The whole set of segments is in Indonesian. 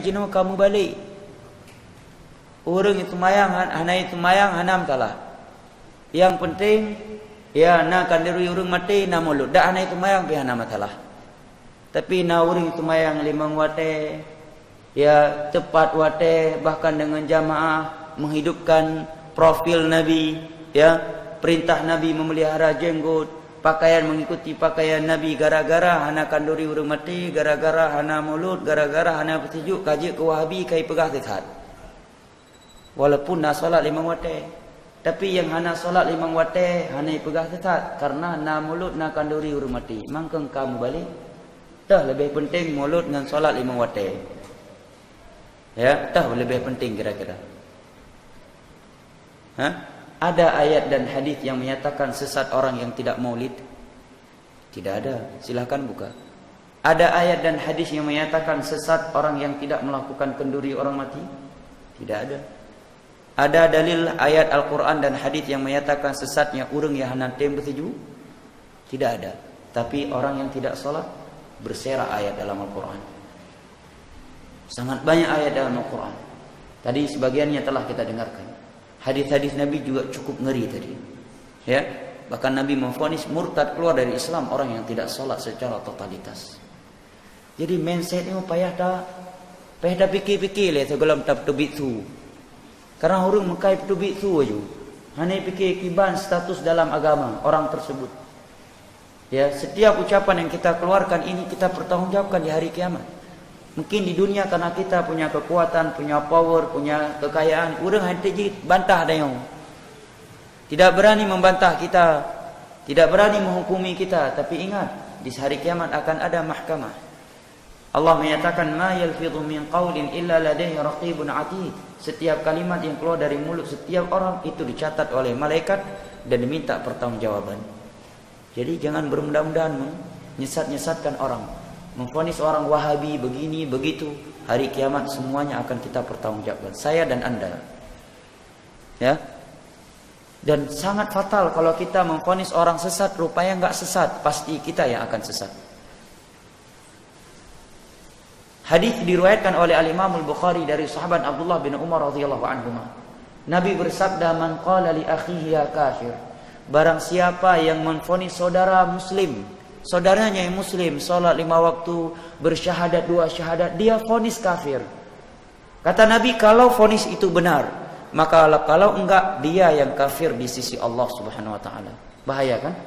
jenuh kamu balik. Orang itu mayang, hanai itu mayang, hanam kalah. Yang penting, ya nak kandiri orang mati, na mulut. Dah hanai itu mayang, pi hanam kalah. Tapi na orang itu mayang limang wate, ya tepat wate, bahkan dengan jamaah menghidupkan profil Nabi, ya perintah Nabi memelihara jenggot. Pakaian mengikuti pakaian Nabi, gara-gara hana kanduri urang mati, gara-gara hana mulut, gara-gara hana petunjuk kaji ke Wahabi kai pegah dekat. Walaupun nak solat limang waktu, tapi yang hana solat limang waktu hana pegah dekat karena na mulut na kanduri urang mati. Mangkeng kamu balik. Dah lebih penting mulut dengan solat limang waktu. Ya, dah lebih penting kira-kira. Hah? Ada ayat dan hadis yang menyatakan sesat orang yang tidak maulid? Tidak ada. Silahkan buka. Ada ayat dan hadis yang menyatakan sesat orang yang tidak melakukan kenduri orang mati? Tidak ada. Ada dalil ayat Al-Quran dan hadis yang menyatakan sesatnya orang yang hanatim bertuju? Tidak ada. Tapi orang yang tidak sholat berserak ayat dalam Al-Quran. Sangat banyak ayat dalam Al-Quran. Tadi sebagiannya telah kita dengarkan. Hadis-hadis Nabi juga cukup ngeri tadi. Ya, bahkan Nabi memvonis murtad keluar dari Islam orang yang tidak sholat secara totalitas. Jadi mindset ini payah dah fikir-fikir le segala tak tu. Karena orang mengkai tu aja. Hanya fikir kiban status dalam agama orang tersebut. Ya, setiap ucapan yang kita keluarkan ini kita pertanggungjawabkan di hari kiamat. Mungkin di dunia karena kita punya kekuatan, punya power, punya kekayaan, orang hanya bantah dayung. Tidak berani membantah kita, tidak berani menghukumi kita. Tapi ingat, di hari kiamat akan ada mahkamah. Allah menyatakan, "Ma yalfidhu min qawlin illa ladayhi raqibun atid." Setiap kalimat yang keluar dari mulut setiap orang itu dicatat oleh malaikat dan diminta pertanggungjawaban. Jadi jangan bermudah-mudahan menyesat-nyesatkan orang. Memvonis orang Wahabi begini begitu, hari kiamat semuanya akan kita pertanggungjawabkan, saya dan Anda. Ya. Dan sangat fatal kalau kita memvonis orang sesat, rupanya enggak sesat, pasti kita yang akan sesat. Hadis diriwayatkan oleh Al-Imam Al-Bukhari dari sahabat Abdullah bin Umar radhiyallahu anhu. Nabi bersabda, "Man qala li akhihi ya kafir." Barang siapa yang memvonis saudara muslim, saudaranya yang muslim, solat 5 waktu, bersyahadat 2 syahadat, dia vonis kafir. Kata Nabi, kalau vonis itu benar, maka kalau enggak, dia yang kafir di sisi Allah Subhanahu wa taala. Bahaya kan?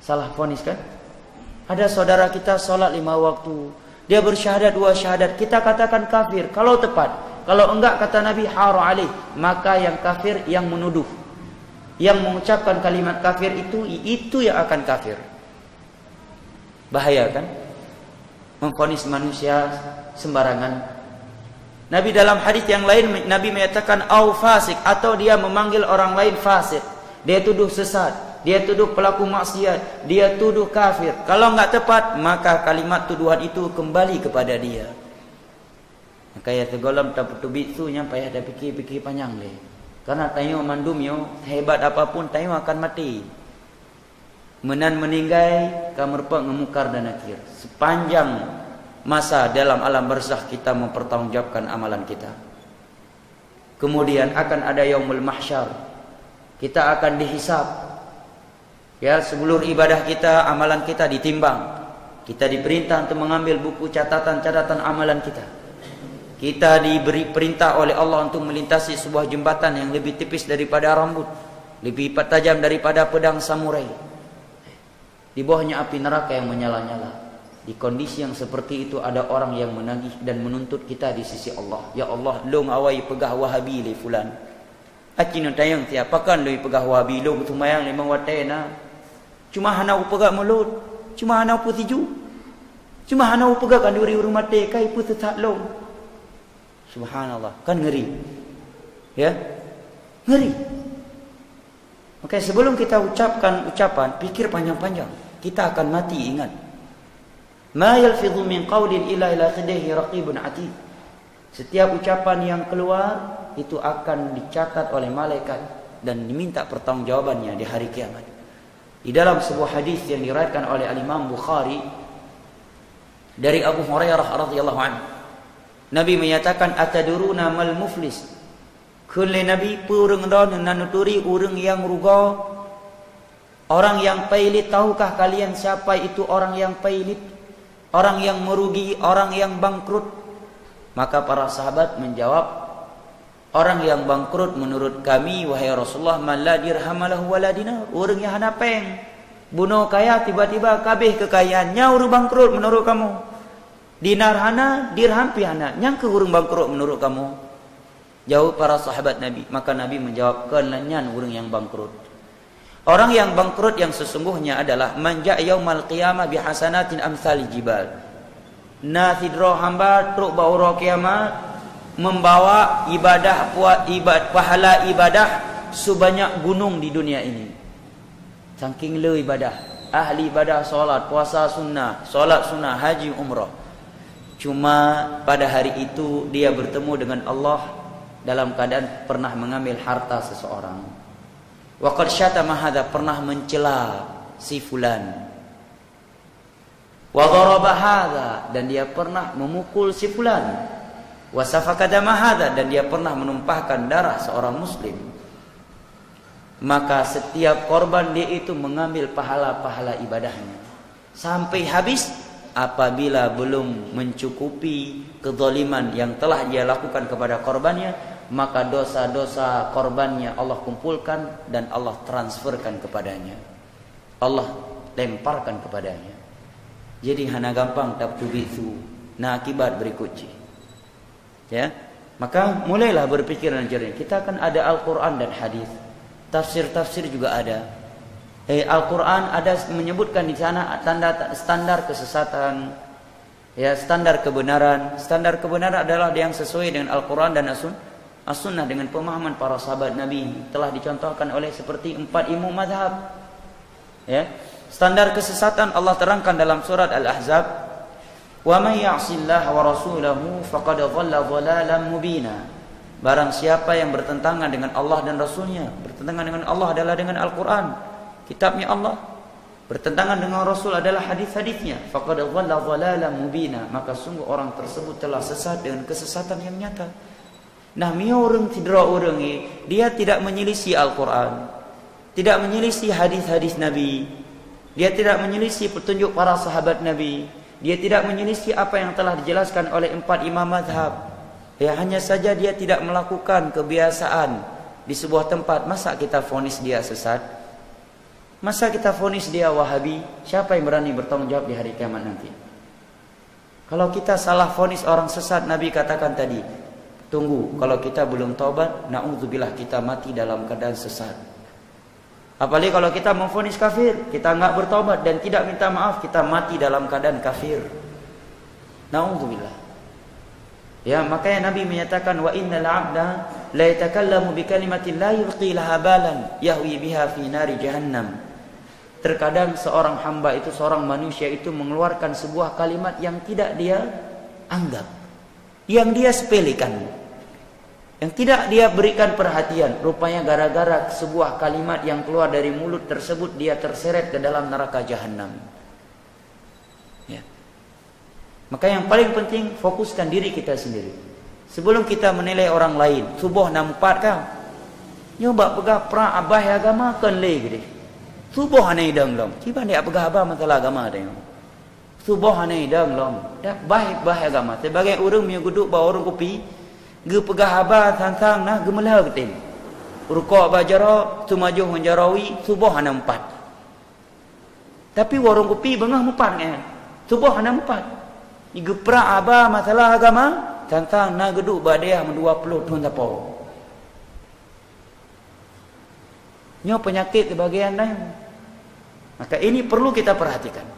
Salah vonis kan? Ada saudara kita solat 5 waktu, dia bersyahadat 2 syahadat, kita katakan kafir. Kalau tepat, kalau enggak kata Nabi haru alaih, maka yang kafir yang menuduh, yang mengucapkan kalimat kafir itu yang akan kafir. Bahaya kan? Memvonis manusia sembarangan. Nabi dalam hadis yang lain Nabi menyatakan au fasik, atau dia memanggil orang lain fasik. Dia tuduh sesat, dia tuduh pelaku maksiat, dia tuduh kafir. Kalau enggak tepat, maka kalimat tuduhan itu kembali kepada dia. Kayak tegolam tak betul itu yang payah dah fikir-fikir panjang le. Karena tayo mandum yo hebat apapun tayo akan mati. Menan meninggai kamerpa ngemukar dan nakir. Sepanjang masa dalam alam barzakh kita mempertanggungjawabkan amalan kita. Kemudian akan ada yaumul mahsyar. Kita akan dihisab. Ya, seluruh ibadah kita, amalan kita ditimbang. Kita diperintah untuk mengambil buku catatan-catatan amalan kita. Kita diberi perintah oleh Allah untuk melintasi sebuah jembatan yang lebih tipis daripada rambut, lebih tajam daripada pedang samurai. Di bawahnya api neraka yang menyala-nyala. Di kondisi yang seperti itu ada orang yang menagih dan menuntut kita di sisi Allah. Ya Allah, long awai pegah Wahabi le fulan. Acino tayang siapa kan lui pegah Wahabi long tumayang le mawatena. Cuma hana upegah mulut, cuma hana uputiju. Cuma hana upegah kan duri urung mate kai putet long. Subhanallah, kan ngeri. Ya? Ngeri. Oke, sebelum kita ucapkan ucapan, pikir panjang-panjang. Kita akan mati, ingat. Ma yalfidhu min qawlin illa ladayhi raqibun atid. Setiap ucapan yang keluar itu akan dicatat oleh malaikat dan diminta pertanggungjawabannya di hari kiamat. Di dalam sebuah hadis yang diriwayatkan oleh Al-Imam Bukhari dari Abu Hurairah radhiyallahu anhu, Nabi menyatakan ataduruna mal muflis. Kulli nabi purung don nanuturi urang yang ruga, orang yang pailit. Tahukah kalian siapa itu orang yang pailit? Orang yang merugi, orang yang bangkrut. Maka para sahabat menjawab, orang yang bangkrut menurut kami wahai Rasulullah man la dirham lahu wala dinar, urang yang hana peng. Bunuh kaya tiba-tiba kabeh kekayaannya urang bangkrut menurut kamu. Dinar hana, dirham pi hana, nyang ke urang bangkrut menurut kamu? Jauh para sahabat Nabi. Maka Nabi menjawab, kenanyan urang yang bangkrut. Orang yang bangkrut yang sesungguhnya adalah man ja'a yaumal qiyamah bihasanatin amsal jibal. Nasidro hamba truk bauro kiamat membawa pahala ibadah sebanyak gunung di dunia ini. Saking le ibadah, ahli ibadah solat, puasa sunnah, solat sunnah, haji, umrah. Cuma pada hari itu dia bertemu dengan Allah dalam keadaan pernah mengambil harta seseorang. Wa qad syatama hadza, pernah mencela si fulan. Wa daraba hadza, dan dia pernah memukul si fulan. Wa safaka dama hadza, dan dia pernah menumpahkan darah seorang muslim. Maka setiap korban dia itu mengambil pahala-pahala ibadahnya sampai habis. Apabila belum mencukupi kezaliman yang telah dia lakukan kepada korbannya, maka dosa-dosa korbannya Allah kumpulkan dan Allah transferkan kepadanya, Allah lemparkan kepadanya. Jadi hana gampang tabtubitu, nah akibat berikutnya. Ya, maka mulailah berpikiran jernih. Kita kan ada Al-Quran dan hadis, tafsir-tafsir juga ada. Al-Quran ada menyebutkan di sana standar kesesatan, ya, standar kebenaran. Standar kebenaran adalah yang sesuai dengan Al-Quran dan As-Sunnah dengan pemahaman para sahabat Nabi. Telah dicontohkan oleh seperti 4 imam mazhab. Ya, standar kesesatan Allah terangkan dalam surat Al-Ahzab, "Wa may ya'sillaha wa rasulahu faqad dhalla dhalalan mubina." Barang siapa yang bertentangan dengan Allah dan Rasulnya, bertentangan dengan Allah adalah dengan Al-Quran, kitabnya Allah, bertentangan dengan Rasul adalah hadis-hadisnya, faqad dhalla dhalalan mubina, maka sungguh orang tersebut telah sesat dengan kesesatan yang nyata. Nah, mia orang tidra orang dia tidak menyelisih Al-Quran, tidak menyelisih hadis-hadis Nabi, dia tidak menyelisih petunjuk para sahabat Nabi, dia tidak menyelisih apa yang telah dijelaskan oleh 4 imam mazhab. Ya, hanya saja dia tidak melakukan kebiasaan di sebuah tempat. Masa kita vonis dia sesat? Masa kita vonis dia Wahabi? Siapa yang berani bertanggung jawab di hari kiamat nanti? Kalau kita salah vonis orang sesat, Nabi katakan tadi, tunggu, kalau kita belum taubat, na'udzubillah, kita mati dalam keadaan sesat. Apalagi kalau kita memvonis kafir, kita enggak bertaubat dan tidak minta maaf, kita mati dalam keadaan kafir. Na'udzubillah. Ya, makanya Nabi menyatakan, wa innal 'abda la yatakallamu bi kalimatin la yulqi laha balan yahwi biha fi nari jahannam. Terkadang seorang hamba itu, seorang manusia itu mengeluarkan sebuah kalimat yang tidak dia anggap, yang dia sepelekan, yang tidak dia berikan perhatian. Rupanya gara-gara sebuah kalimat yang keluar dari mulut tersebut, dia terseret ke dalam neraka jahanam. Ya. Maka yang paling penting, fokuskan diri kita sendiri. Sebelum kita menilai orang lain, subuh nampak kau, nyoba pegah pra abah agama kan le gede. Subuh aneh dang lom. Ciba dia pegah abah masalah agama dia. Subuh aneh dang lom. Dak baik agama. Sebagai orang yang duduk bawa orang kopi, ge pegah abah tantang nah ge melah getem. Rukuk bajara tumajuh menjarawi subuh ana 4. Tapi warung kopi bengah 4 kan. Subuh ana 4. Ge pra abah masalah agama, tantang nah geduk badeah 20 tahun tapo. Nyo penyakit di bagian lain. Maka ini perlu kita perhatikan.